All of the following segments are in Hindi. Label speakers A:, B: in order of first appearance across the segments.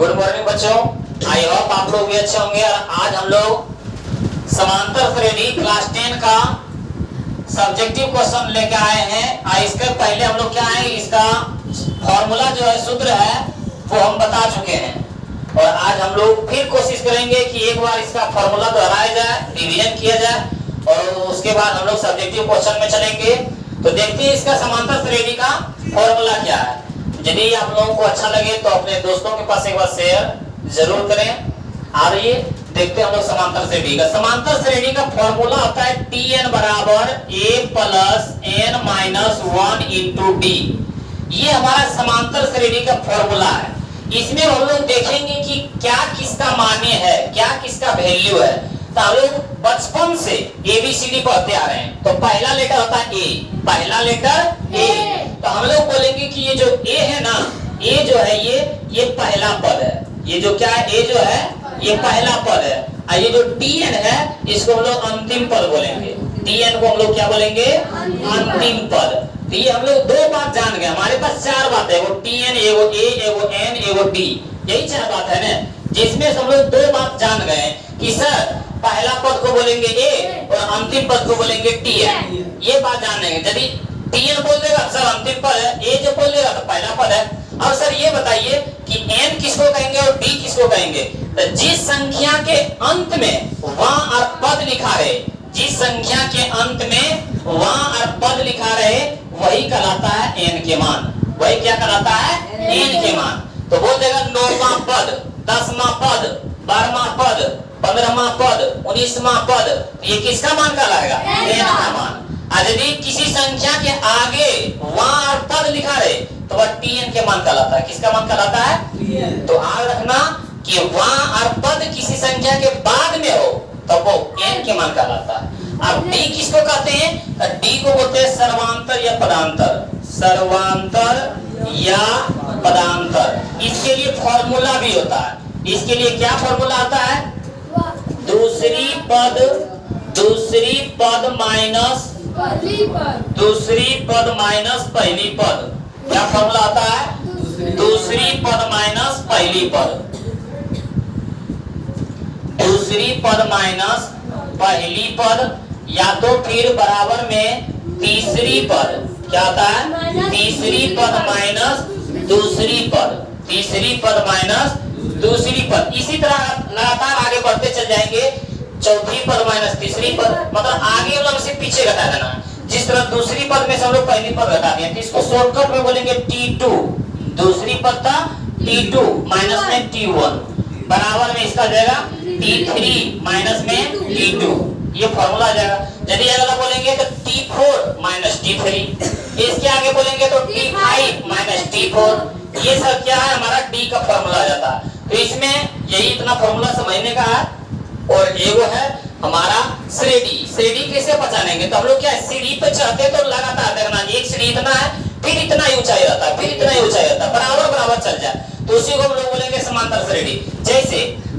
A: गुड मॉर्निंग बच्चों, आई होप आप लोग भी अच्छे होंगे। और आज हम लोग समांतर श्रेणी क्लास 10 का सब्जेक्टिव क्वेश्चन लेके आए हैं। इसके पहले हम लोग क्या है, इसका फॉर्मूला जो है, सूत्र है, वो हम बता चुके हैं। और आज हम लोग फिर कोशिश करेंगे कि एक बार इसका फॉर्मूला दोहराया जाए, रिवीजन किया जाए, और उसके बाद हम लोग सब्जेक्टिव क्वेश्चन में चलेंगे। तो देखते हैं इसका समांतर श्रेणी का फॉर्मूला क्या है। यदि आप लोगों को अच्छा लगे तो अपने दोस्तों के पास एक बार शेयर जरूर करें। और ये देखते हैं हम लोग समांतर श्रेणी का। समांतर श्रेणी का फॉर्मूला होता है Tn बराबर a plus n minus 1 into D. ये हमारा समांतर श्रेणी का फॉर्मूला है। इसमें हम लोग देखेंगे कि क्या किसका मान्य है, क्या किसका वैल्यू है। तो हम लोग बचपन से ABCD पढ़ते आ रहे हैं। तो पहला लेटर होता है A, पहला लेटर A। तो हम लोग बोलेंगे कि ये जो A है ना, A जो है ये पहला पद है। ये जो क्या है, A जो है ये पहला पद है। और ये जो Tn है, इसको हम लोग अंतिम पद बोलेंगे। Tn को हम लोग क्या बोलेंगे, अंतिम पद। तो ये हम लोग दो बात जान गए। हमारे पास चार बात है, वो Tn, एगो A, एगो N, एगो D, यही चार बात है ना। जिसमें हम लोग दो बात जान गए कि सर पहला पद को बोलेंगे A और अंतिम पद को बोलेंगे Tn। ये बात जान लेंगे। यदि Tn बोल देगा सर अंतिम पद है, A जो बोल देगा तो पहला पद है। अब सर ये बताइए कि N किसको कहेंगे और D किसको कहेंगे। तो जिस संख्या के अंत में वहां और पद लिखा रहे, जिस संख्या के अंत में वहां और पद लिखा रहे, वही कहलाता है N के मान। वही क्या कहलाता है, N के मान। तो बोल देगा 9वां पद, 10वां पद, 12वां पद, 15वां पद, 19वां पद, ये किसका मान कहलाएगा, N का मान। यदि किसी संख्या के आगे वहां और पद लिखा रहे तो वह Tn के मान कहलाता है। किसका मान कहलाता है। तो याद रखना कि वहां और पद किसी संख्या के बाद में हो तो वो N के मान कहलाता है। अब D किसको कहते हैं, D को बोलते हैं सर्वांतर या पदांतर। सर्वांतर या पदांतर। इसके लिए फॉर्मूला भी होता है। इसके लिए क्या फॉर्मूला आता है, दूसरी पद माइनस दूसरी पद माइनस पहली पद। क्या फॉर्मूला आता है, दूसरी पद माइनस पहली पद। दूसरी पद माइनस पहली पद, या तो फिर बराबर में तीसरी पद। क्या आता है, तीसरी पद माइनस दूसरी पद। तीसरी पद माइनस दूसरी पद। इसी तरह लगातार आगे बढ़ते चल जाएंगे। चौथी पद माइनस तीसरी पद, मतलब आगे वाला से पीछे घटा देना। जिस तरह दूसरी पद में से हम लोग पहली पद घटा दिए, तो इसको शॉर्टकट में बोलेंगे T2। दूसरी पद था T2 माइनस में T1, बराबर में इसका जाएगा T3 माइनस में T2। ये फॉर्मूला आ जाएगा। यदि अगला बोलेंगे तो T4 माइनस T3, इसके आगे बोलेंगे तो T5 माइनस T4। ये सब क्या है, हमारा D का फॉर्मूला आ जाता है। तो इसमें यही इतना फॉर्मूला समझने का है। और एगो है हमारा श्रेणी। श्रेणी कैसे पहचानेंगे, तो हम लोग क्या सीढ़ी पे चढ़ते तो लगातार देखना, एक सीढ़ी इतना है, फिर इतना ही ऊंचाई रहता है, फिर इतना ही ऊंचाई रहता है, बराबर बराबर चल जाए, तो उसी को हम लोग बोलेंगे समांतर श्रेणी।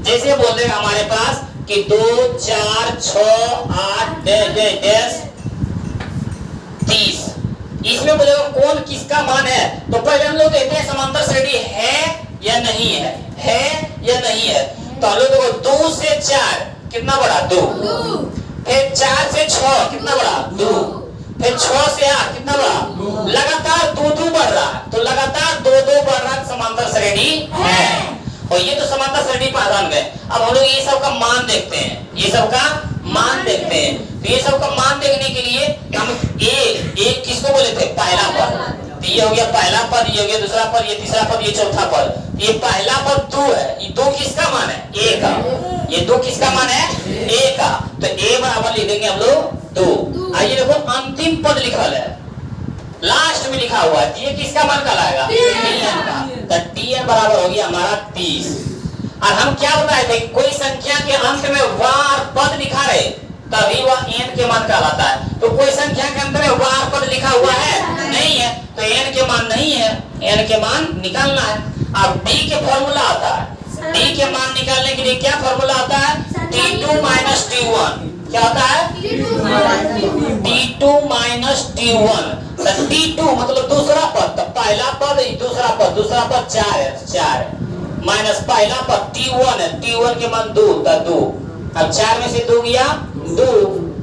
A: जैसे बोल देगा हमारे पास कि 2 4 6 8 10 30। इसमें बोलेगा कौन किसका मान है। तो पहले हम लोग देखते हैं समांतर श्रेणी है या नहीं है या नहीं है। तो हम लोग देखो 2 से 4 कितना बड़ा, 2। फिर 4 से 6 कितना बड़ा, 2। फिर 6 से 8 कितना बड़ा, लगातार 2 बढ़ रहा है। तो लगातार 2 बढ़ रहा है, समांतर श्रेणी है। और ये तो समांतर श्रेणी पहचान गए। अब हम लोग ये सब का मान देखते हैं, ये सब का मान देखते हैं। तो ये सब का मान देखने के लिए हम A किसको बोले थे, पहला पद। तो ये हो गया पहला पद, ये हो गया दूसरा पद, ये तीसरा पद, ये चौथा पद। ये पहला पद 2 है। ये 2 किसका मान है, A का। ये 2 किसका मान है, A का। तो A बराबर लिख देंगे हम लोग 2। आइए देखो अंतिम पद लिखल है, लास्ट में लिखा हुआ है, ये किसका मान कहलाएगा, Tn का। तो Tn बराबर हो गया हमारा 30। और हम क्या बताए थे, कोई संख्या के अंत में वार पद लिखा रहे तभी वह N के मान कहलाता है। तो कोई संख्या के अंत में वार पद लिखा हुआ है, नहीं है, तो N के मान नहीं है, N के मान निकालना है। अब D के फॉर्मूला आता है। D के मान निकालने के लिए क्या फॉर्मूला आता है, T2 माइनस T1। क्या होता है, T2 माइनस T1। T2 मतलब दूसरा पद, पहला पद दूसरा पद 4 है, 4 माइनस पहला पर T1 है, T1 के मान 2 था 2। अब 4 में से 2 गया 2।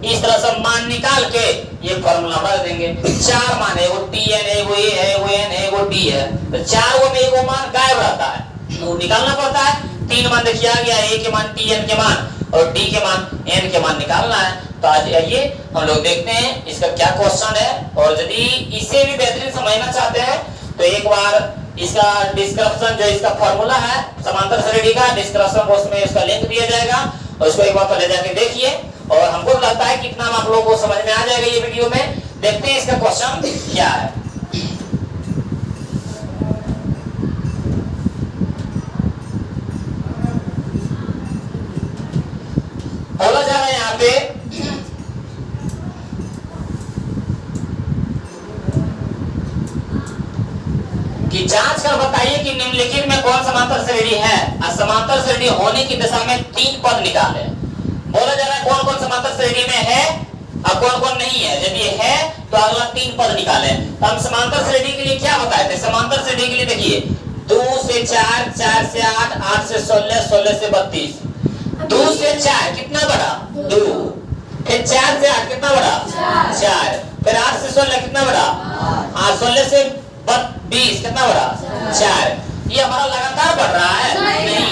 A: इस तरह से मान निकाल के ये फॉर्मूला रख देंगे। 4 मान है, वो Tn है, वो A है, वो N है, वो D है, तो 4 में एगो मान गायब रहता है, वो निकालना पड़ता है। 3 मान देखिए आ गया, A के मान Tn के मान और D के मान N के मान निकालना है। तो आज आइए हम लोग देखते हैं इसका क्या क्वेश्चन है, और यदि इसे भी बेहतरीन समझना चाहते हैं तो एक बार इसका डिस्क्रिप्शन जो इसका फॉर्मूला है समांतर श्रेणी का डिस्क्रिप्शन बॉक्स में इसका लिंक दिया जाएगा, और उसको एक बार पहले जाके देखिए, और हमको लगता है कितना आप लोगों को समझ में आ जाएगा ये वीडियो में। देखते हैं इसका क्वेश्चन क्या है। बोला जा रहा है यहाँ पे कि जांच कर बताइए कि निम्नलिखित में कौन समांतर श्रेणी है, और समांतर श्रेणी होने की दिशा में 3 पद निकाले। बोला जा रहा है कौन कौन समांतर श्रेणी में है और कौन कौन नहीं है। यदि है तो अगला 3 पद निकाले। तो हम समांतर श्रेणी के लिए क्या बताए थे, समांतर श्रेणी के लिए देखिए 2 से 4, 4 से 8, 8 से 16, 16 से 32। 2 से 4 कितना बड़ा 2, फिर 4 से 8 कितना बड़ा 4, फिर 8 से 16 कितना बड़ा 8, 16 से 20 कितना बड़ा 4। ये हमारा लगातार बढ़ रहा है नहीं,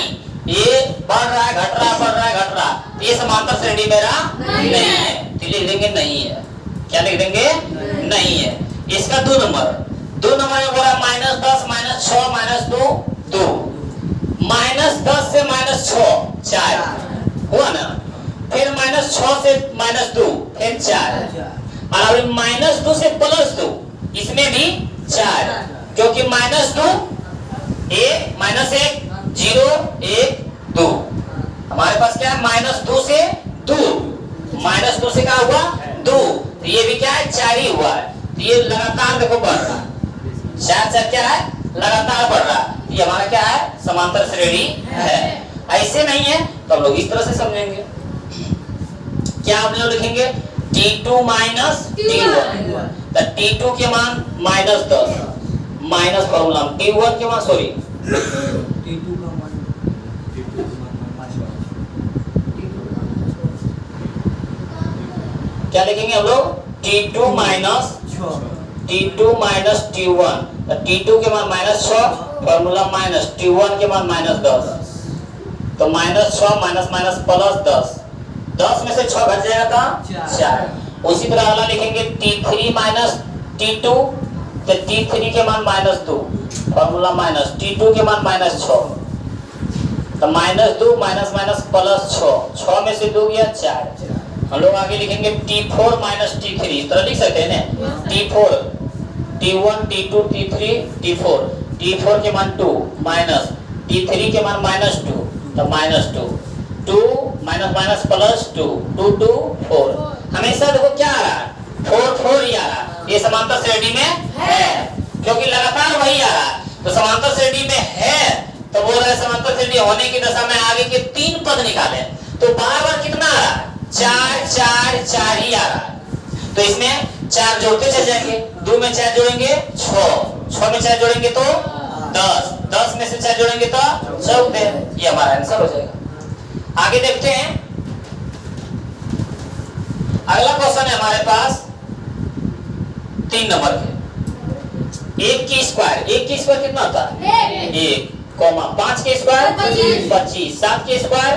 A: ये बढ़ रहा है, घट रहा है, बढ़ रहा है, घट रहा है। ये समांतर श्रेणी मेरा नहीं है, तो लिख देंगे नहीं है। क्या लिख देंगे नहीं है। इसका 2 नंबर में बोला -10 -6 -2 2, -10 से -6 4 हुआ ना, फिर -6 से -2 फिर 4, और अभी -2 से +2 इसमें भी 4, क्योंकि -2 1 -1 0 1 2, हमारे पास क्या है -2 से 2, -2 से क्या हुआ 2, तो ये भी क्या है 4 ही हुआ है। तो ये लगातार देखो बढ़ रहा है, 4 क्या है लगातार बढ़ रहा है। ये हमारा क्या है समांतर श्रेणी है। ऐसे नहीं है तो हम लोग इस तरह से समझेंगे। क्या आप लोग लिखेंगे T2 माइनस T1, तो T2 के मान -10 माइनस फॉर्मूला T1 के मान सॉरी
B: T2 का मान
A: क्या लिखेंगे हम लोग T2 माइनस T1, तो T2 के मान -6 फॉर्मूला माइनस T1 के मान -10, तो -6 माइनस माइनस +10, 10 में से 6 घट जाएगा तो 4। उसी तरह अगला लिखेंगे T3 माइनस T2, तो T3 के मान -2 फॉर्मूला माइनस T2 के मान -6, तो -2 माइनस माइनस +6, 6 में से 2 गया 4। हम लोग आगे लिखेंगे T4 माइनस T3, तो लिख सकते हैं ना T4 T1 T2 T3 T4, T4 के मान 2 माइनस T3 के मान -2, तो -2 2 माइनस माइनस +2 2 2 4। हमेशा देखो क्या आ रहा है 4 4 ही आ रहा है। ये समांतर श्रेणी में है क्योंकि लगातार वही आ रहा है। तो समांतर श्रेणी में है तो बोल रहे समांतर श्रेणी होने की दशा में आगे के 3 पद निकाले, तो बार बार कितना आ रहा है 4 4 4 ही आ रहा है। तो इसमें 4 जोड़ते चले जाएंगे, 2 में 4 जोड़ेंगे 6 में 4 जोड़ेंगे तो 10 में से 4 जोड़ेंगे तो 14। ये हमारा आंसर हो जाएगा। आगे देखते हैं अगला क्वेश्चन है हमारे पास 3 नंबर के। 1 की स्क्वायर कितना होता है 1, 5 के स्क्वायर 25, 7 के स्क्वायर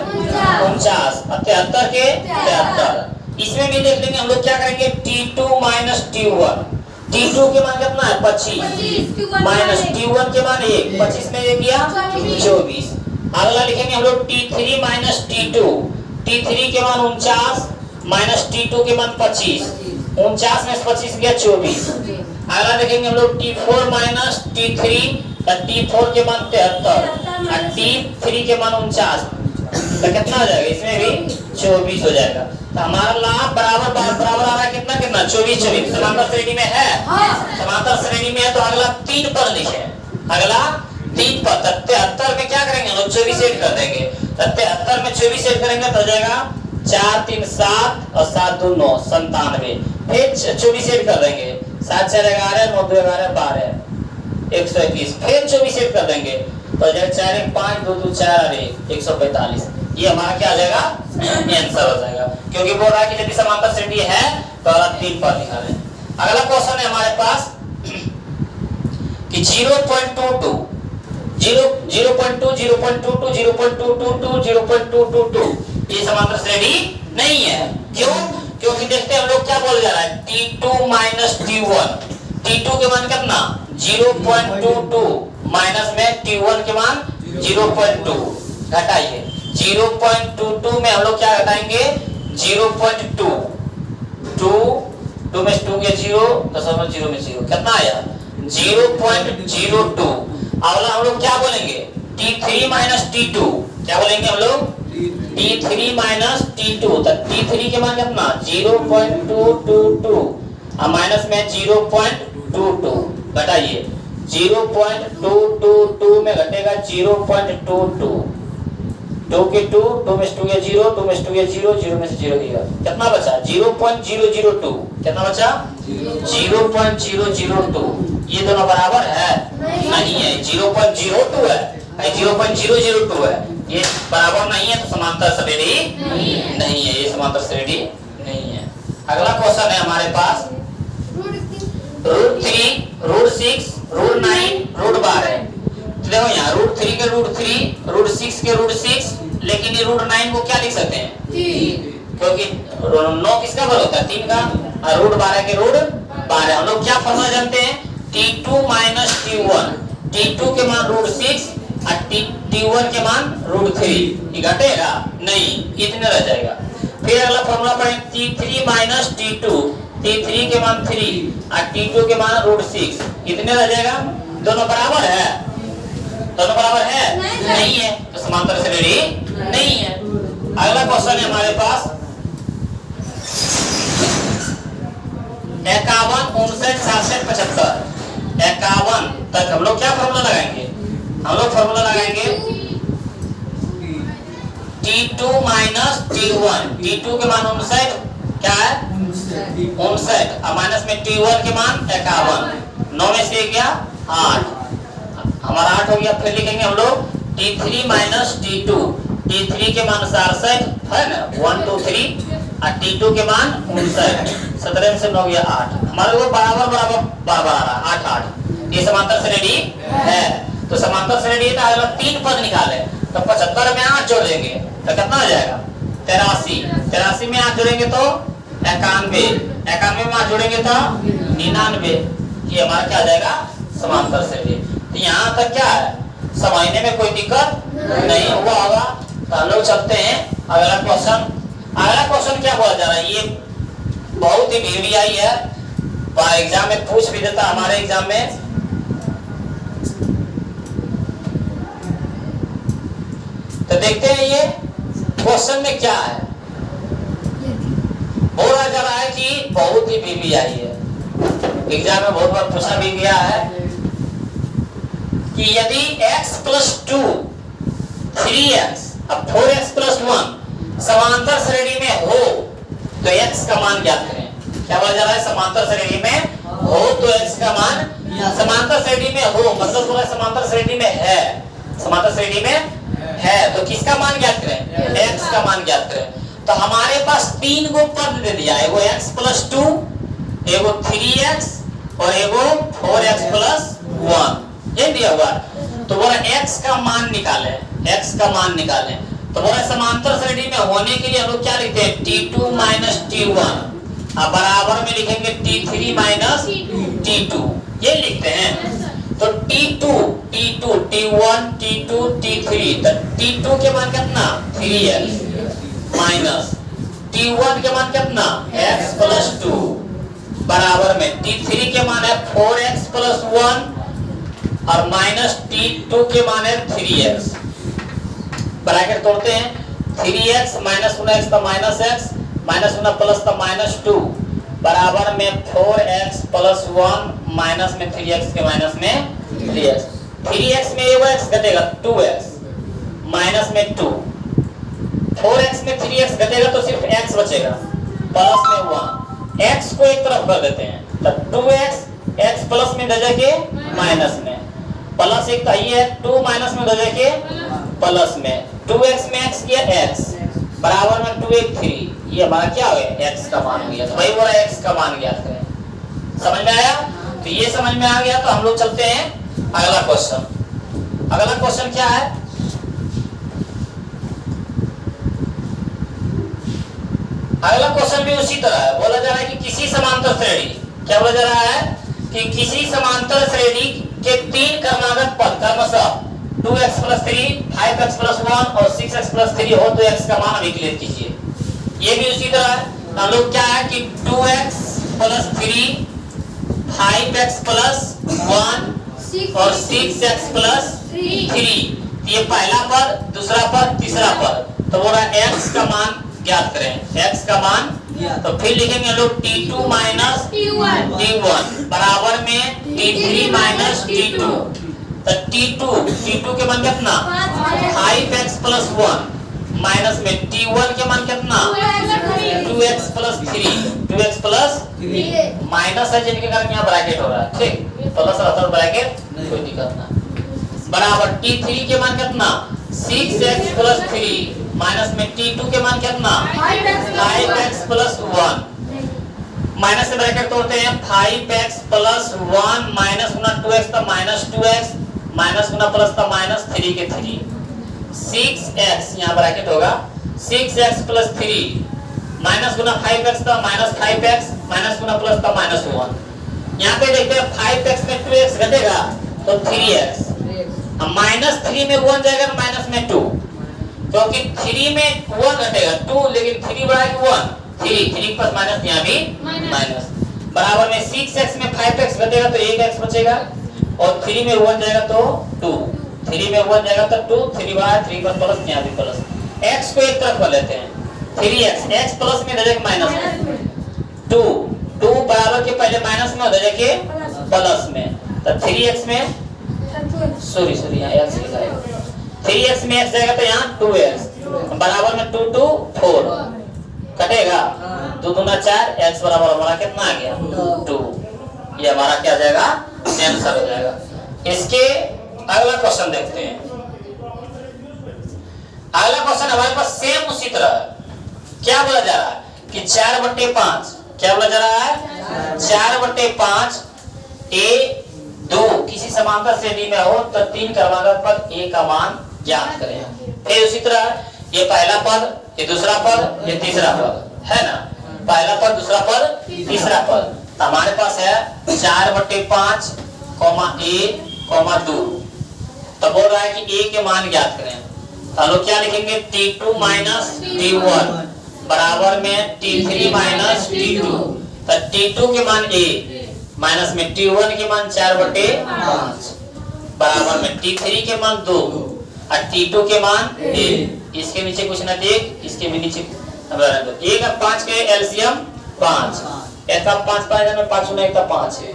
A: 49, 73 के 73। इसमें भी देख लेंगे हम लोग क्या करेंगे T2 माइनस T1, T2 के मान कितना है 25 माइनस T1 के मान 1, 25 में 1 गया 24। अगला लिखेंगे हम लोग T3 माइनस T2, T3 के मान 49 माइनस T2 के मान 25, 49 में 25 गया 24। अगला देखेंगे हम लोग T4 माइनस T3, T4 के मान 73 और T3 के मान 49, तो कितना हो जाएगा इसमें भी 24 हो जाएगा। तो हमारा लाभ बराबर आ रहा है कितना 24 24। समांतर श्रेणी में है, समांतर श्रेणी में है तो अगला 3 पद लिखे, अगला 3 पद 73 में क्या करेंगे हम लोग 24 ऐड कर देंगे, 73 में 24 ऐड करेंगे तो हो जाएगा 4 3 7 और 7 2 9 97। फिर 24 ऐड कर देंगे 7 4 11 9 2 11 12 121, फिर 24 ऐड कर देंगे तो जब 4 1 5 2 2 4 और 1 145, ये हमारा क्या आ जाएगा आंसर हो जाएगा, क्योंकि बोल रहा है कि यदि समांतर श्रेणी है तो 3 पद निकालें। अगला क्वेश्चन है हमारे पास कि 0.22 ये समांतर श्रेणी नहीं है। क्यों? क्योंकि देखते हैं हम लोग क्या बोले जा रहा है, T2 माइनस T1, T2 के मान कितना 0.22 माइनस में T1 के मान 0.2, घटाइए 0.22 में हम लोग क्या घटाएंगे 0.2, 2 में 2 के 0, 0 में 0 कितना आया 0.02। अगला हम लोग क्या बोलेंगे T3 माइनस T2, क्या बोलेंगे हम लोग T3 माइनस T2, तो T3 के मान कितना 0.222 और माइनस में 0.22, घटाइए 0.222 में घटेगा 0.22, 2 के 2, 2 में 2 के 0, 2 में 2 के 0, 0 में से 0 गया, कितना बचा 0.002, कितना बचा 0.002। ये दोनों बराबर है नहीं है, 0.02 है, 0.002 है, ये बराबर नहीं है, तो समांतर श्रेणी नहीं है, ये समांतर श्रेणी नहीं है। अगला क्वेश्चन है हमारे पास √3, √6, √9, √12। देखो यहाँ √3 के √3, √6 के √6, लेकिन ये √9 को क्या लिख सकते हैं, क्योंकि 9 किसका बल होता है 3 का, और √12 के √12। हम लोग क्या फॉर्मूला जानते हैं T2 माइनस T1, T2 के मान √6 और T1 के मान √3, ये घटेगा नहीं, इतने रह जाएगा। फिर अगला फॉर्मूला पढ़ें T3 माइनस T2, T3 के मान 3 और T2 के मान √6, कितने रह जाएगा, दोनों बराबर है, दोनों बराबर है नहीं है, तो समांतर श्रेणी नहीं है। अगला क्वेश्चन है हमारे पास 51, 59, 67, 75, 51 तक हम लोग क्या फॉर्मूला लगाएंगे, हम लोग फॉर्मूला लगाएंगे T2 माइनस T1, T2 के मान 59, क्या है 59 और माइनस में T1 के मान 51, 9 में से गया 8, हमारा 8 हो गया। फिर लिखेंगे हम लोग T3 माइनस T2, T3 के मान 67 है ना 1 2 3 और T2 के मान 59, 17 में से 9 गया 8, हमारे को बराबर बराबर बार बार आ रहा 8 8, ये समांतर श्रेणी है। तो समांतर श्रेणी का अगला 3 पद निकाले, तो 75 में 8 जोड़ देंगे तो कितना हो जाएगा 83, 83 में 8 जोड़ेंगे तो 91, 91 में 8 जोड़ेंगे तो 99, ये हमारा क्या आ जाएगा समांतर श्रेणी। तो यहाँ तक क्या है समझने में कोई दिक्कत नहीं हुआ होगा। तो हम लोग चलते हैं अगला क्वेश्चन। अगला क्वेश्चन क्या बोला जा रहा है, ये बहुत ही भीड़ आई है, एग्जाम में पूछ भी देता हमारे एग्जाम में। तो देखते हैं ये क्वेश्चन में क्या है, बोला जा रहा है कि बहुत ही भीड़ आई है, एग्जाम में बहुत बार पूछा भी गया है कि यदि x + 2 3x अब 4x + 1 समांतर श्रेणी में हो तो x का मान ज्ञात करें। क्या बोला जा रहा है, समांतर श्रेणी में हो तो x का मान, समांतर श्रेणी में हो मतलब पूरा समांतर श्रेणी में है, समांतर श्रेणी में है तो किसका मान ज्ञात करें, x का मान ज्ञात करें। तो हमारे पास 3 गो पद दे दिया, एगो x + 2, एगो 3x और एगो 4x + 1, ये दिया हुआ। तो बोला x का मान निकालें, x का मान निकालें। तो बोला समांतर श्रेणी में होने के लिए हम लोग क्या लिखते हैं T2 माइनस T1 और बराबर में लिखेंगे T3 माइनस T2, ये लिखते हैं। तो T2 T1 T2 T3, तो T2 के मान कितना 3x माइनस T1 के मान कितना x + 2 बराबर में T3 के मान है 4x + 1 और माइनस T2 के मान है 3x। ब्रैकेट तोड़ते हैं, 3x माइनस 1x तो माइनस x, माइनस 1 प्लस तो माइनस 2 बराबर में 4x + 1 माइनस में 3x के माइनस में 3x। 3x में एगो x घटेगा 2x माइनस में 2, 4x में 3x घटेगा तो सिर्फ x बचेगा प्लस में 1, x को एक तरफ कर देते हैं तो 2x x प्लस में न जाके माइनस में, प्लस एक तो ये 2 माइनस में 2 जाके प्लस में 2x में x किया x बराबर में 2 1 3 ये हमारा क्या हो गया x का मान हो गया। तो भाई बोला x का मान ज्ञात करें। समझ में आया? तो ये समझ में आ गया तो हम लोग चलते हैं अगला क्वेश्चन। अगला क्वेश्चन क्या है? अगला क्वेश्चन भी उसी तरह है। बोला जा रहा है कि किसी समांतर श्रेणी, क्या बोला जा रहा है कि किसी समांतर श्रेणी के 3 क्रमागत पद क्रमशः 2x + 3 5x + 1 और 6x + 3 हो तो x का मान अभी क्लियर कीजिए। ये भी उसी तरह है। हम लोग क्या है कि 2x + 3 5x + 1 और 6x + 3 ये पहला पद, दूसरा पद, तीसरा पद। तो बोला x का मान ज्ञात करें। x का मान तो फिर लिखेंगे हम लोग t2 - t1 बराबर में t3 - t2। तो t2 के मान कितना 5x + 1 माइनस में t1 के मान कितना 2x + 3 माइनस है जिनके कारण यहाँ ब्रैकेट हो रहा है। ठीक, प्लस रहता है ब्रैकेट कोई दिक्कत ना। बराबर t3 के मान कितना 6x + 3 माइनस में t2 के मान कितना 5x + 1 माइनस से ब्रैकेट तोड़ते हैं 5x + 1 माइनस गुना 2x तो -2x माइनस गुना प्लस तो -3 के 3 6x यहाँ ब्रैकेट होगा 6x + 3 माइनस गुना 5x तो -5x माइनस गुना प्लस तो -1। यहाँ पे देखते हैं 5x में 2x घटेगा तो 3x -3 में 1 जाएगा माइनस में 2 क्योंकि 3 में 1 घटेगा 2 लेकिन 3 बड़ा है 1 3 प्लस माइनस यहाँ भी माइनस बराबर में 6x में 5x घटेगा तो 1x बचेगा और 3 में 1 जाएगा तो 2 3 में 1 जाएगा तो 2 3 बड़ा है 3 प्लस यहाँ भी प्लस x को एक तरफ कर लेते हैं 3x x प्लस में जाएगा माइनस में 2 बराबर के पहले माइनस में हो जाएगा प्लस में तो 3x में सॉरी यहाँ x लिखा है 3x में x जाएगा तो यहाँ 2x बराबर में 2 2 4 कटेगा 2 दूना 4 x बराबर हमारा कितना आ गया 2। ये हमारा क्या जाएगा आंसर हो जाएगा। इसके अगला क्वेश्चन देखते हैं। अगला क्वेश्चन हमारे पास सेम उसी तरह क्या बोला जा रहा है कि 4/5 क्या बोला जा रहा है 4/5 a2 किसी समांतर श्रेणी में हो तो 3 क्रमागत पद a का मान ज्ञात करें। फिर उसी तरह ये पहला पद, ये दूसरा पद, ये तीसरा पद है ना। पहला पद, दूसरा पद, तीसरा पद। तो हमारे पास है 4/5 a 2 तो बोल रहा है कि a के मान ज्ञात करें। तो हम लोग क्या लिखेंगे t2 - t1 बराबर में t3 - t2। तो t2 के मान a माइनस में t1 के मान 4/5 बराबर में t3 के मान 2 और t2 के मान 1। इसके नीचे कुछ ना देख, इसके भी नीचे 1 और 5 के एलसीएम 5 1 का 5 5 में 5 गुना 1 का 5 है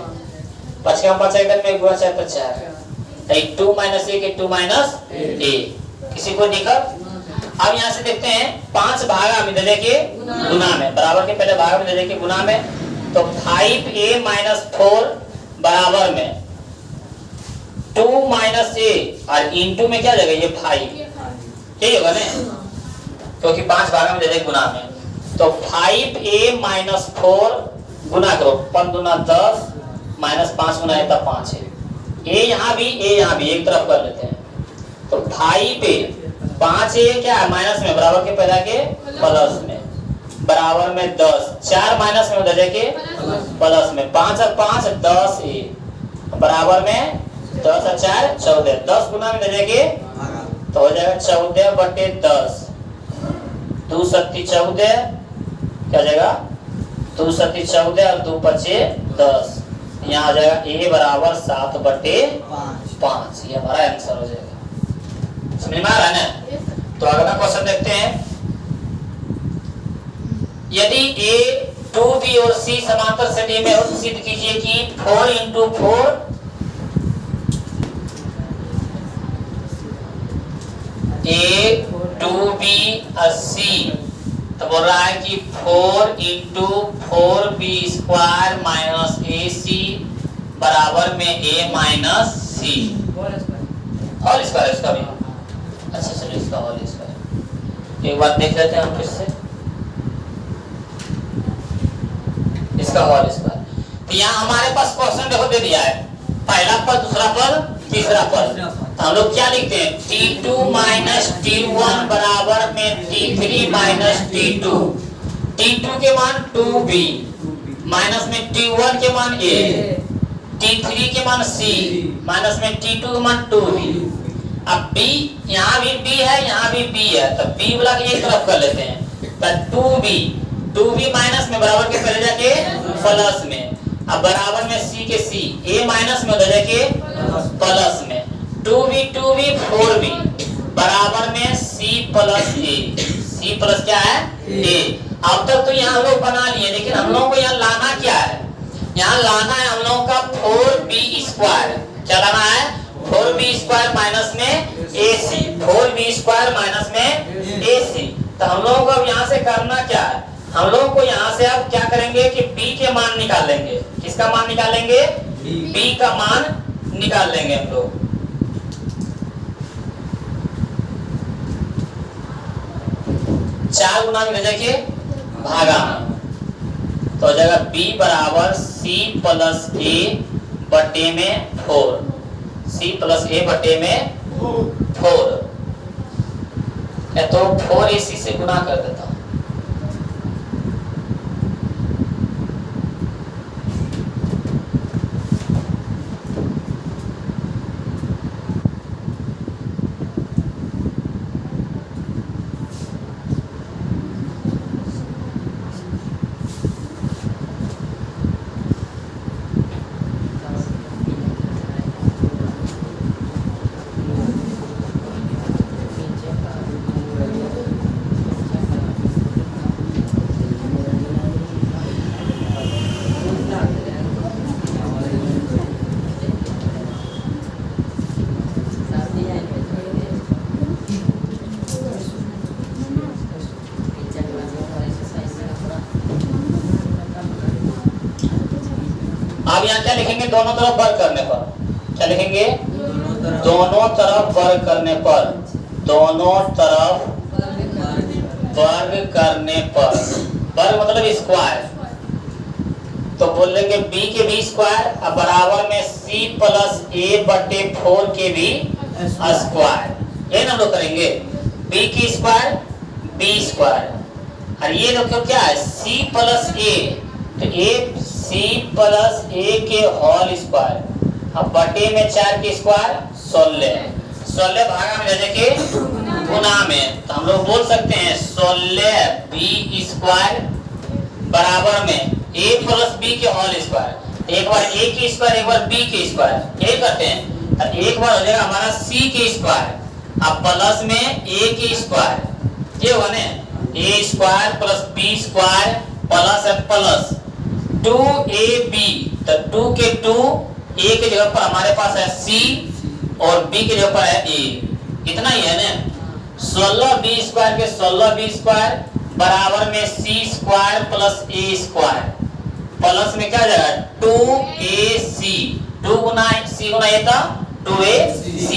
A: 5 का 5 1 में 1 गुना 4 तो 4 है 2 - 1 2 - a किसी को दिक्कत। अब यहाँ से देखते हैं 5 भागा में दे के गुना में बराबर के पहले भागा में दे के गुना में तो 5a - 4 बराबर में 2 - a और इनटू में क्या जाएगा ये 5 यही होगा ना क्योंकि 5 भागा में दे दे गुना में तो 5a - 4 गुना करो 5 दूना 10 -5 गुना 5 है a यहाँ भी एक तरफ कर लेते हैं तो 5a 5a क्या है माइनस में बराबर के पहला के प्लस में बराबर में 10 4 माइनस में उधर के प्लस में 5 और 5 10a बराबर में 10 और 4 14 10 गुना में दे के तो हो जाएगा 14/10 2 सत्ती 14 क्या जाएगा 2 सत्ती 14 और 2 पचे 10 यहाँ आ जाएगा a बराबर 7/5 ये हमारा आंसर हो जाएगा। समझ में आ रहा है ना। तो अगला क्वेश्चन देखते हैं यदि a 2b और c समांतर श्रेणी में हो तो सिद्ध कीजिए कि 4 × 4 a 2b और c तो बोल रहा है कि 4 × 4b² - ac बराबर में a - c होल स्क्वायर इसका भी। अच्छा चलो इसका होल स्क्वायर एक बार देख लेते हैं हम फिर से इसका होल स्क्वायर। तो यहाँ हमारे पास क्वेश्चन देखो दे दिया है, पहला पद, दूसरा पद, तीसरा पद। तो हम लोग क्या लिखते हैं, T2 माइनस T1 बराबर में T3 माइनस T2। T2 के मान 2b माइनस में T1 के मान a, T3 के मान c माइनस में T2 के मान 2b। अब b यहाँ भी b है, यहाँ भी b है, तो b वाला एक तरफ कर लेते हैं। तो 2b माइनस में बराबर के पहले जाके प्लस में, अब बराबर में c के c, a माइनस में उधर जाके प्लस में, 2b 4b बराबर में c plus a, c plus क्या है a। अब तक तो यहाँ हम लोग बना लिए, लेकिन हम लोगों को यहाँ लाना क्या है, यहाँ लाना है हम लोगों का 4b स्क्वायर। क्या लाना है, 4b स्क्वायर माइनस में ac, 4b स्क्वायर माइनस में ac। तो हम लोगों को अब यहाँ से करना क्या है, हम लोगों को यहाँ से अब क्या करेंगे कि b के मान निकालेंगे। किसका मान निकालेंगे, b का मान निकाल लेंगे हम लोग। चार गुना में देखिए भागा में, तो जगह b बराबर c प्लस a बटे में 4, c प्लस a बटे में 4, तो 4ac से गुना कर देता हूं। अब यहाँ क्या लिखेंगे, दोनों तरफ वर्ग करने पर क्या लिखेंगे, दोनों तरफ वर्ग करने पर, दोनों तरफ वर्ग करने पर, वर्ग मतलब स्क्वायर, तो बोल लेंगे b के भी स्क्वायर अब बराबर में c प्लस a बटे 4 के भी स्क्वायर। ये हम लोग करेंगे, b की स्क्वायर b स्क्वायर, और ये लोग क्या है c प्लस a, तो a c प्लस a के होल स्क्वायर, अब बटे में 4 के स्क्वायर 16 भागा में जाके गुना में, तो हम लोग बोल सकते हैं 16b स्क्वायर बराबर में a प्लस b के होल स्क्वायर। एक बार a की स्क्वायर, एक बार b की स्क्वायर, यही करते हैं। तो एक बार हो जाएगा हमारा c की स्क्वायर, अब प्लस में a की स्क्वायर, ये होगा ना a square plus b square plus plus 2ab, तो 2 के 2, a के जगह पर हमारे पास है c और b के जगह पर है a, इतना ही है ना। 16b स्क्वायर के 16b स्क्वायर बराबर में c square plus a square, plus में क्या जाएगा 2ac, 2 Guna c Guna a था 2ac।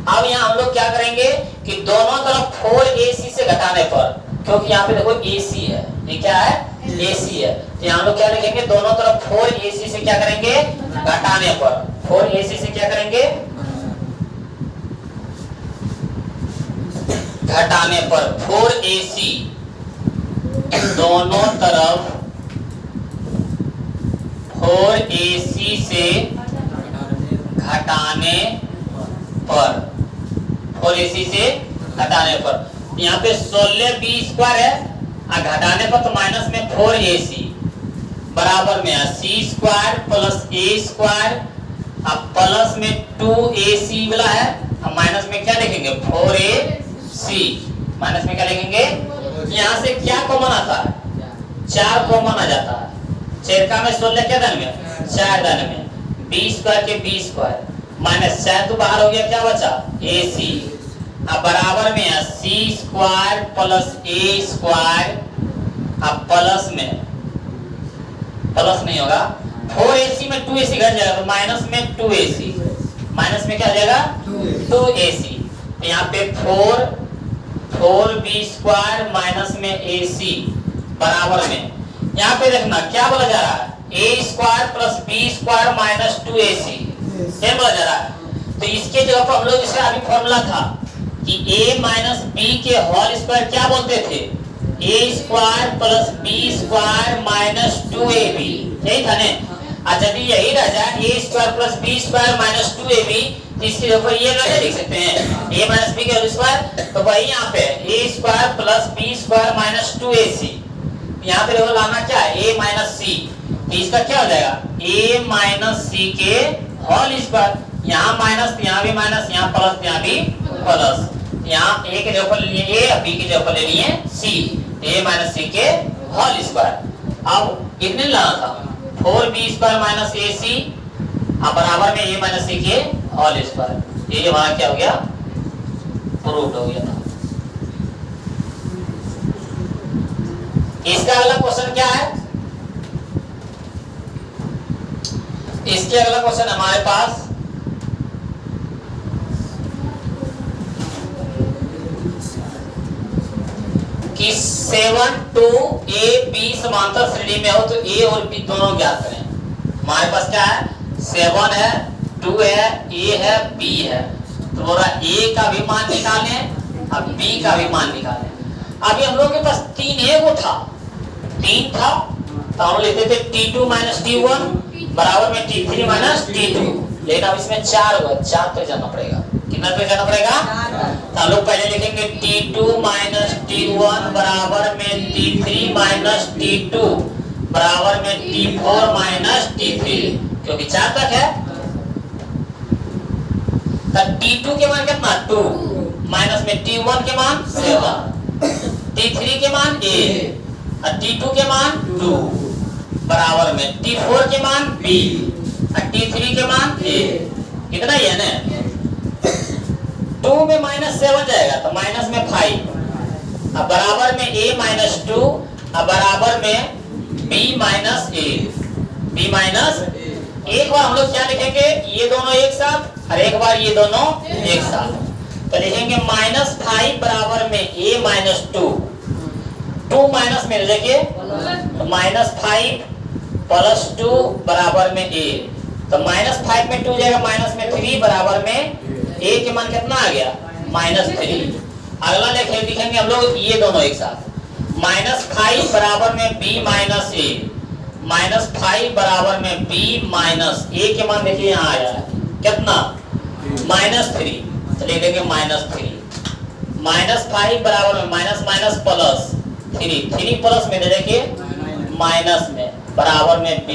A: अब यहाँ हम लोग क्या करेंगे कि दोनों तरफ 4ac से घटाने पर, क्योंकि यहाँ पे देखो ac है, ये क्या है ac है, तो यहाँ हम लोग क्या लिखेंगे, दोनों तरफ 4ac से क्या करेंगे, घटाने पर, 4ac से क्या करेंगे, घटाने पर 4ac, दोनों तरफ 4ac से घटाने पर, 4ac से घटाने पर, यहाँ पे 16b स्क्वायर है, घटाने पर तो माइनस में 4ac बराबर में c square plus a square, अब प्लस में 2ac वाला है, अब माइनस में क्या लिखेंगे 4ac, माइनस में क्या लिखेंगे, यहाँ से क्या कॉमन आता है, 4 कॉमन आ जाता है, 4 का में 16 क्या दान में 4 दान में, b स्क्वायर के b स्क्वायर माइनस 4 तो बाहर हो गया, क्या बचा ac, अब बराबर में है c square plus a square, अब प्लस में प्लस नहीं होगा, 4ac में 2ac घट जाएगा तो माइनस में 2ac, माइनस में क्या हो जाएगा 2ac। तो यहाँ पे 4b स्क्वायर माइनस में ac बराबर में, यहाँ पे देखना क्या बोला जा रहा है, a square plus b square minus 2ac क्या बोला जा रहा है। तो इसके जगह पर हम लोग जैसे अभी फॉर्मूला था कि a माइनस b के होल स्क्वायर क्या बोलते थे, a square plus b square minus 2ab, यही था ने। अच्छा जब यही रह जाए a square plus b square minus 2ab, तो इसके ऊपर ये वैल्यू लिख सकते हैं a माइनस b के होल स्क्वायर, तो वही यहाँ पे a square plus b square minus 2ac, यहाँ पे लाना क्या है a माइनस c, तो इसका क्या हो जाएगा a माइनस c के होल स्क्वायर, यहाँ माइनस यहाँ भी माइनस, यहाँ प्लस यहाँ भी प्लस, यहाँ a के जगह पर लिए a, b के जगह पर ले लिए c, a माइनस c के होल स्क्वायर। अब कितने लाना था 4b स्क्वायर माइनस ac बराबर में a माइनस c के होल स्क्वायर, ये हमारा क्या हो गया प्रूव्ड हो गया था। इसका अगला क्वेश्चन क्या है, इसके अगला क्वेश्चन हमारे पास कि 7 2 a b समांतर श्रेणी में हो तो a और b दोनों ज्ञात करें। हमारे पास क्या है 7 है 2 है a है b है, तो बोला a का भी मान निकालें अब b का भी मान निकालें। अभी हम लोग के पास 3 वो था 3 था, तो हम लेते थे t2 माइनस t1 बराबर में t3 माइनस t2, लेकिन अब इसमें 4 हुआ, 4 पे जाना पड़ेगा, कितना पे जाना पड़ेगा, तो हम लोग पहले लिखेंगे t2 माइनस t1 बराबर में t3 माइनस t2 बराबर में t4 माइनस t3, क्योंकि 4 तक है। तो t2 के मान कितना 2 माइनस में t1 के मान 7, t3 के मान 8 और t2 के मान 2 बराबर में t4 के मान b और t3 के मान a, कितना ही है ना 2 में माइनस 7 जाएगा तो माइनस में 5, अब बराबर में a माइनस 2 अब बराबर में b minus a, b minus एक बार हम लोग क्या लिखेंगे ये दोनों एक साथ और एक बार ये दोनों एक साथ, तो लिखेंगे माइनस 5 बराबर में a माइनस 2, 2 माइनस में देखिए तो माइनस 5 प्लस 2 बराबर में a, तो माइनस 5 में 2 जाएगा माइनस में 3 बराबर में a के मान कितना आ गया माइनस 3। अगला लिखेंगे हम लोग ये दोनों एक साथ माइनस 5 बराबर में b माइनस a, माइनस 5 बराबर में b माइनस a के मान देखिए यहाँ आया है कितना माइनस 3, तो लिख देंगे माइनस 3, माइनस 5 बराबर में माइनस माइनस प्लस 3 प्लस में दे देखिए माइनस में बराबर में b,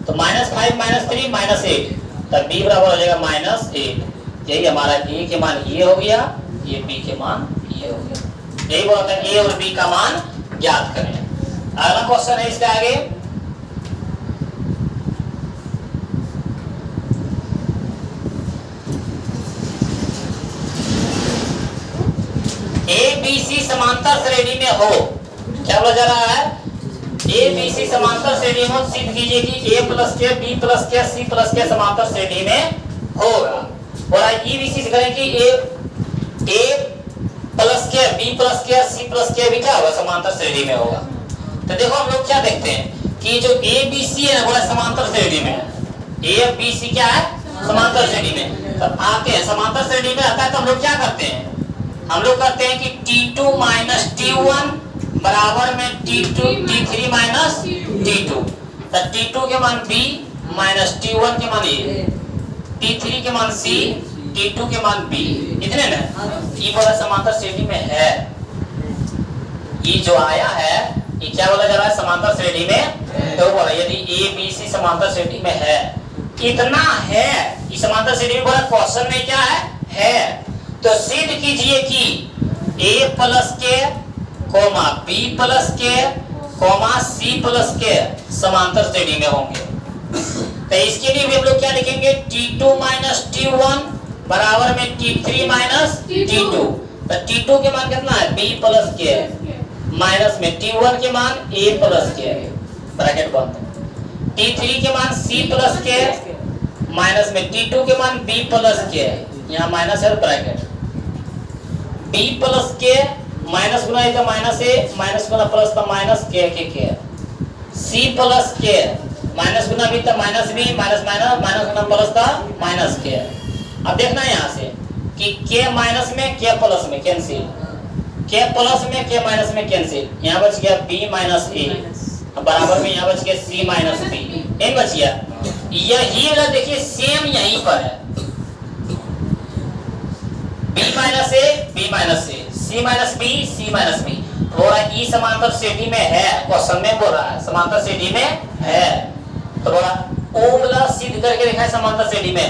A: तो माइनस 5 माइनस 3 माइनस 8, तो b बराबर हो जाएगा माइनस 8। यही हमारा a के मान ये हो गया, ये b के मान ये हो गया। यही बोलता है a और b का मान ज्ञात करें। अगला क्वेश्चन है इसके आगे ABC समांतर श्रेणी में हो, क्या बोला जा रहा है ABC समांतर श्रेणी में सिद्ध कीजिए कि A प्लस के B प्लस के C प्लस के समांतर श्रेणी में होगा। और ये भी चीज करें कि A प्लस के B प्लस के C प्लस के भी क्या होगा समांतर श्रेणी में होगा। तो देखो हम लोग क्या देखते हैं कि जो ABC है वो समांतर श्रेणी में है, A B C क्या है समांतर श्रेणी में। तो आते हैं समांतर श्रेणी में आता है तो हम लोग क्या करते हैं, हम लोग करते हैं कि T2 माइनस T1 बराबर में T3 माइनस T2, तो T2 के मान B माइनस T1 के मान A, T3 के मान C, T2 के मान B, इतने में ये वाला समांतर श्रेणी में है। ये जो आया है ये क्या बोला जा रहा है समांतर श्रेणी में, तो बोला यदि A B C समांतर श्रेणी में है, इतना है ये समांतर श्रेणी में बोला क्वेश्चन में क्या है तो सिद्ध कीजिए कि A प्लस के कोमा B प्लस के कोमा C प्लस के समांतर श्रेणी में होंगे। तो इसके लिए भी हम लोग क्या लिखेंगे T2 माइनस T1 बराबर में T3 माइनस T2, तो T2 के मान कितना है B प्लस के माइनस में T1 के मान A प्लस के ब्रैकेट बंद, T3 के मान C प्लस के माइनस में T2 के मान B प्लस के है, यहाँ माइनस है ब्रैकेट, B प्लस के माइनस गुना है तो माइनस ए, माइनस गुना प्लस तो माइनस के C प्लस के माइनस गुना भी तो minus B, minus minus minus गुना प्लस था माइनस के। अब देखना है यहाँ से कि के माइनस में के प्लस में कैंसिल, के प्लस में के माइनस में कैंसिल, यहाँ बच गया b माइनस ए बराबर में यहाँ बच गया c माइनस बी, यही बच गया। यही वाला देखिए सेम यहीं पर है, b minus A b minus A, c minus B c minus B. बोल रहा है ई समांतर श्रेणी में है, क्वेश्चन में बोल रहा है समांतर श्रेणी में है, तो बोला ओ वाला सिद्ध करके दिखा है समांतर श्रेणी में,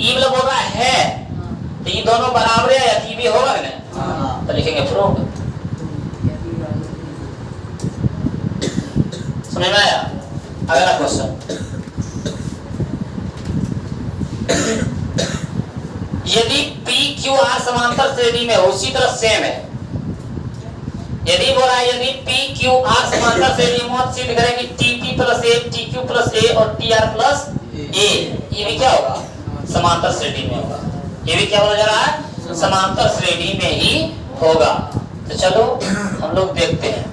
A: ई वाला बोल रहा है तो ये दोनों बराबर है या भी होगा ना, तो लिखेंगे प्रूव। समझ में आया? अगला क्वेश्चन, यदि P Q R समांतर श्रेणी में हो, उसी तरह सेम है, यदि बोला यदि P Q R समांतर श्रेणी में सिद्ध करेंगे TP plus A, TQ plus A और TR प्लस A, ये भी क्या होगा समांतर श्रेणी में होगा, ये भी क्या बोला जा रहा है समांतर श्रेणी में ही होगा। तो चलो हम लोग देखते हैं,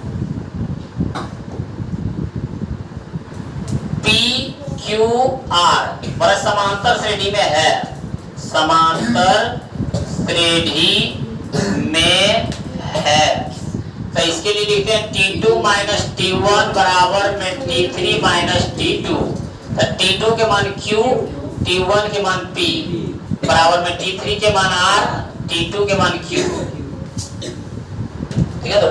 A: P Q R बड़ा समांतर श्रेणी में है, समांतर श्रेणी में है, तो इसके लिए लिखते हैं T2 माइनस T1 बराबर में T3 माइनस T2, तो T2 के मान Q, T1 के मान P बराबर में T3 के मान R, T2 के मान Q। ठीक है तो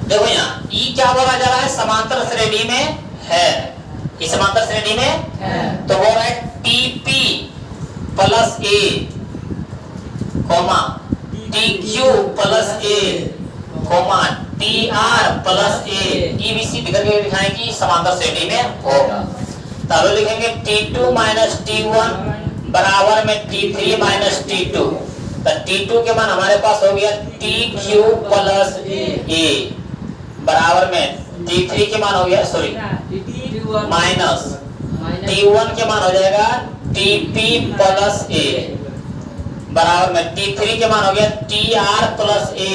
A: देखो यहाँ E क्या बोला जा रहा है समांतर श्रेणी में है, इस समांतर श्रेणी में है, तो बोल रहा है TP plus A comma TQ plus A comma TR plus A, EBC करके दिखाएं कि समांतर श्रेणी में होगा। तब लिखेंगे T2 माइनस T1 बराबर में T3 माइनस T2, तो T2 के मान हमारे पास हो गया TQ प्लस A बराबर में T3 के मान हो गया सॉरी माइनस T1 के मान हो जाएगा TP प्लस A बराबर में T3 के मान हो गया TR प्लस A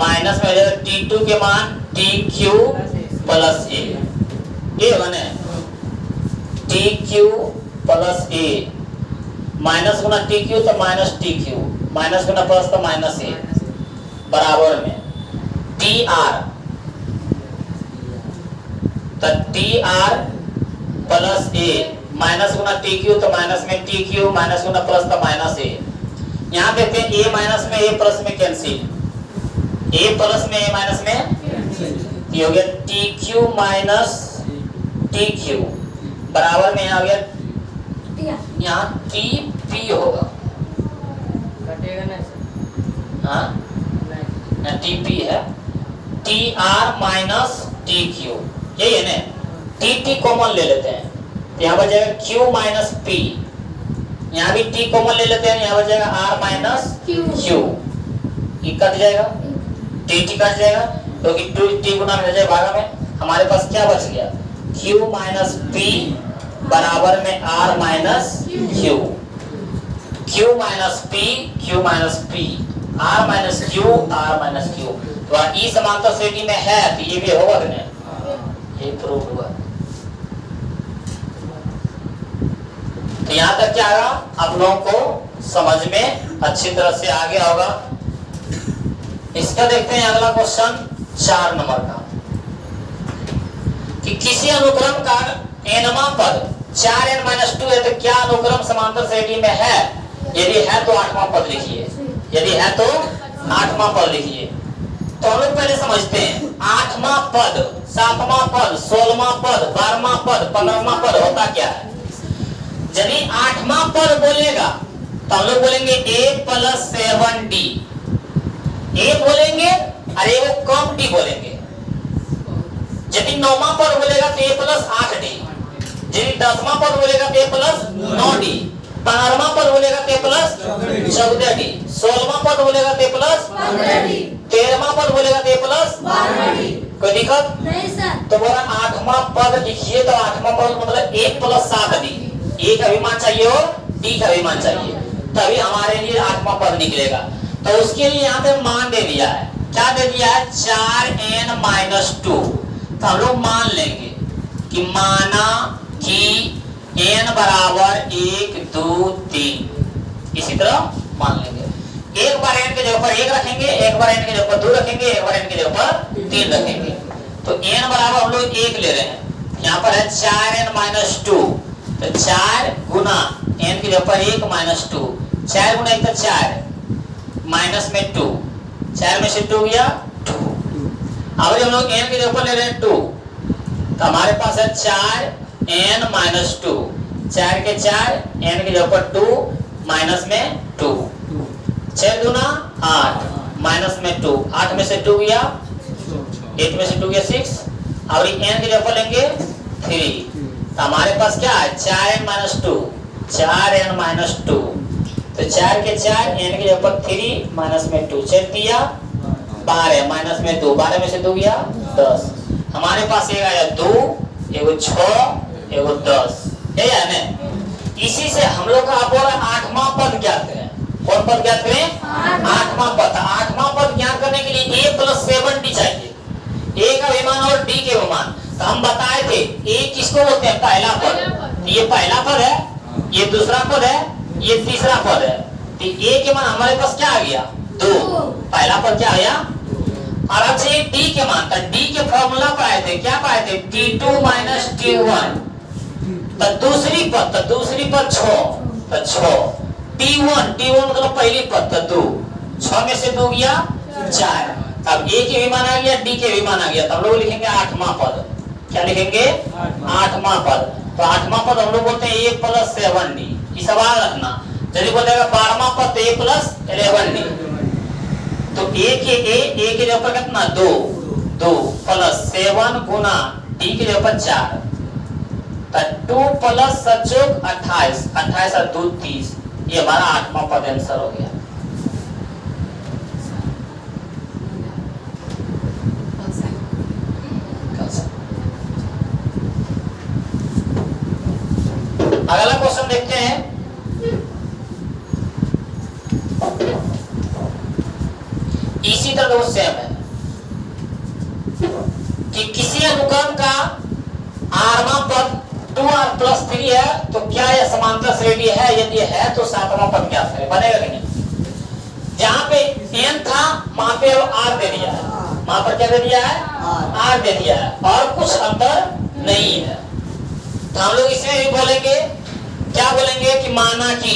A: माइनस में हो जाएगा T2 के मान TQ प्लस A, ये बने TQ plus A minus Guna TQ तो माइनस TQ, माइनस गुना प्लस तो माइनस A बराबर में TR, तो TR plus A minus Guna TQ तो माइनस में TQ, माइनस गुना प्लस तो माइनस A। यहाँ देखते हैं A माइनस में A प्लस में कैंसिल, A प्लस में A माइनस में ये हो गया TQ माइनस TQ बराबर में यहाँ हो गया, यहाँ TP होगा,
B: कटेगा ना
A: हाँ TP है, TR माइनस TQ, यही है ना, TT कॉमन ले लेते हैं, यहाँ पर जाएगा Q माइनस P, यहाँ भी T कॉमन ले लेते हैं, यहाँ पर जाएगा R माइनस Q, ये कट जाएगा, TT कट जाएगा क्योंकि तो T गुना में हो जाएगा भागा में, हमारे पास क्या बच गया Q माइनस P बराबर में R minus Q, Q minus P, Q minus P, R minus Q, R minus Q। तो ई समांतर श्रेणी में है तो ये भी होगा कि नहीं, ये प्रूव हुआ। तो यहाँ तक क्या आएगा आप लोगों को समझ में अच्छी तरह से आ गया होगा। इसका देखते हैं अगला क्वेश्चन 4 नंबर का, कि किसी अनुक्रम का nवां पद 4n-2 है तो क्या अनुक्रम समांतर श्रेणी में है, यदि है तो 8वां पद लिखिए, यदि है तो 8वां पद लिखिए। तो हम लोग पहले समझते हैं 8वां पद, 7वां पद, 16वां पद, 12वां पद, 15वां पद होता क्या है। यदि 8वां पद बोलेगा तो हम लोग बोलेंगे a प्लस 7d, a बोलेंगे अरे वो कम d बोलेंगे। यदि 9वां पद बोलेगा तो a प्लस 8d, यदि 10वां पद बोलेगा तो a प्लस 9d, 15वां पद बोलेगा तो a प्लस 14d, 16वां पद बोलेगा तो a प्लस 13वां पद बोलेगा तो a प्लस 12d, कोई दिक्कत
C: नहीं सर।
A: तो बोला आठवां पद लिखिए, तो आठवां पद मतलब 1 + 7 डी, ए का भी मान चाहिए और डी का भी मान चाहिए, तभी हमारे लिए आठवां पद निकलेगा। तो उसके लिए यहाँ पे मान दे दिया है, क्या दे दिया है 4n-2। तो हम लोग मान लेंगे कि माना कि n बराबर 1 2 3, इसी तरह मान लेंगे। एक बार n के जगह पर 1 रखेंगे, एक बार n के जगह पर 2 रखेंगे, एक बार n के जगह पर 3 रखेंगे। तो n बराबर हम लोग 1 ले रहे हैं, यहाँ पर है 4n-2, तो 4 गुना n की जगह पर 1 - 2, 4 गुना 1 तो 4 माइनस में 2, 4 में से 2 गया 2। अब हम लोग n की जगह पर ले रहे हैं 2, तो हमारे पास है 4n-2, 4 के 4, n की जगह पर 2 माइनस में 2, 6 दूना 8 माइनस में 2, 8 में से 2 गया 8 में से 2 गया 6, और n की जगह पर लेंगे 3, तो हमारे पास क्या है 4n-2, 4n-2, तो 4 के 4, n की जगह पर 3 माइनस में 2, 6 दिया 12 माइनस में 2, 12 में से 2 गया 10, हमारे पास एक आया 2, एगो 6, एगो 10, है या नहीं। इसी से हम लोग का बोला आठवां पद ज्ञात करें, कौन पद ज्ञात करें, आठवां पद। आठवां पद ज्ञात करने के लिए a + 7d चाहिए, a का विमान और d के विमान। तो हम बताए थे a किसको बोलते हैं, पहला पद, ये पहला पद है, ये दूसरा पद है, ये तीसरा पद है। तो a के मान हमारे पास क्या आ गया 2, पहला पद क्या आया। और अब से d के मान, तो d के फॉर्मूला पाए थे, क्या पाए थे t2 - t1, तो दूसरी पद 6, तो 6 t1 मतलब पहली पद, तो 2, 6 में से 2 गया 4, अब a के भी मान आ गया, d के भी मान आ गया, तो हम लोग लिखेंगे आठवां पद। क्या लिखेंगे, आठवां पद। तो आठवां पद हम लोग बोलते हैं a + 7d, ये सवाल रखना। यदि बोलेगा 12वां पद तो a + 11d, तो a के जगह पर कितना 2 + 7 गुना d के जगह पर 4, तो 2 + 7 28, 28 और 2 30, ये हमारा आठवां पद आंसर हो गया। अगला क्वेश्चन देखते हैं। इसी तरह सेम है कि किसी अनुक्रम का आठवां पद 2r + 3 है, तो क्या यह समांतर श्रेणी है, यदि है तो सातवां पद क्या है, बनेगा कि नहीं। जहां पे n था वहां पे r दे दिया है, वहां पर क्या दे दिया है r दे दिया है, और कुछ अंतर नहीं है। तो हम लोग इसमें भी बोलेंगे, क्या बोलेंगे कि माना कि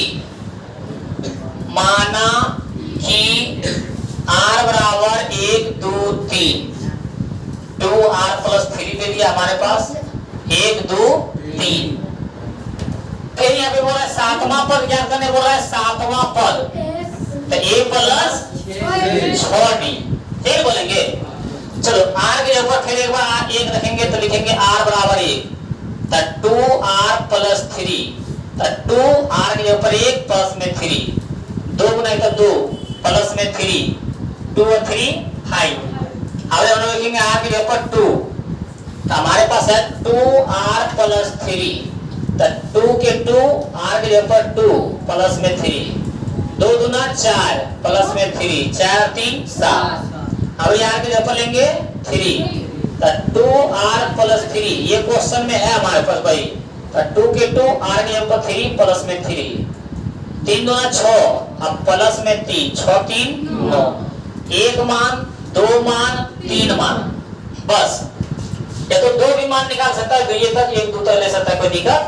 A: r बराबर 1 2 3, 2r + 3 दे दिया हमारे पास, 1 2 3। फिर यहाँ पे बोल रहा है सातवां पद क्या करने बोल रहा है, सातवां पद, तो a + 6d, फिर बोलेंगे। चलो r के ऊपर फिर एक बार 1 रखेंगे, तो लिखेंगे r बराबर 1, तो 2r + 3, तो 2r के ऊपर 1 प्लस में 3, 2 गुना 2 प्लस में 3, 2 और 3 5। अब हम लोग लिखेंगे r के ऊपर 2, तो हमारे पास है 2r + 3, तो 2 के 2, r के ऊपर 2 प्लस में 3, 2 दूना 4 प्लस में 3, 4 3 7। अब यहाँ के ऊपर लेंगे 3, तो 2r + 3, ये क्वेश्चन में है हमारे पास भाई, तो 2 के 2, r के ऊपर 3 प्लस में 3, 3 दूना 6, अब प्लस में 3, 6 3 9, 1 मान 2 मान 3 मान, बस। या तो 2 भी मान निकाल सकता है, तो ये तक 1 2 तक ले सकता है, कोई दिक्कत।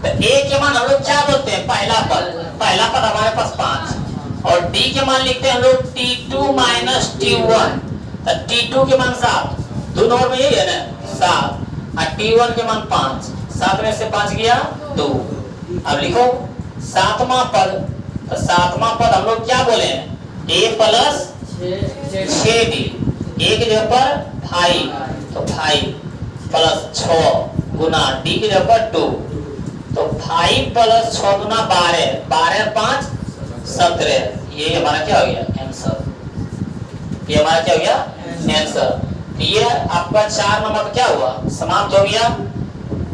A: तो a के मान हम लोग क्या बोलते हैं, पहला पद हमारे पास 5, और d के मान लिखते हैं हम लोग t2 - t1, तो t2 के मान 7, दोनों में यही है ना 7, और t1 के मान 5, 7 में से 5 गया 2। अब लिखो सातवां पद, तो सातवां पद हम लोग क्या बोले हैं, a + 6d, a के जगह पर 5, तो 5 + 6 गुना d के जगह पर 2, तो 5 + 6 गुना 12, 12 और 5 17, ये हमारा क्या हो गया आंसर, ये हमारा क्या हो गया आंसर। ये आपका 4 नंबर क्या हुआ, समाप्त हो गया।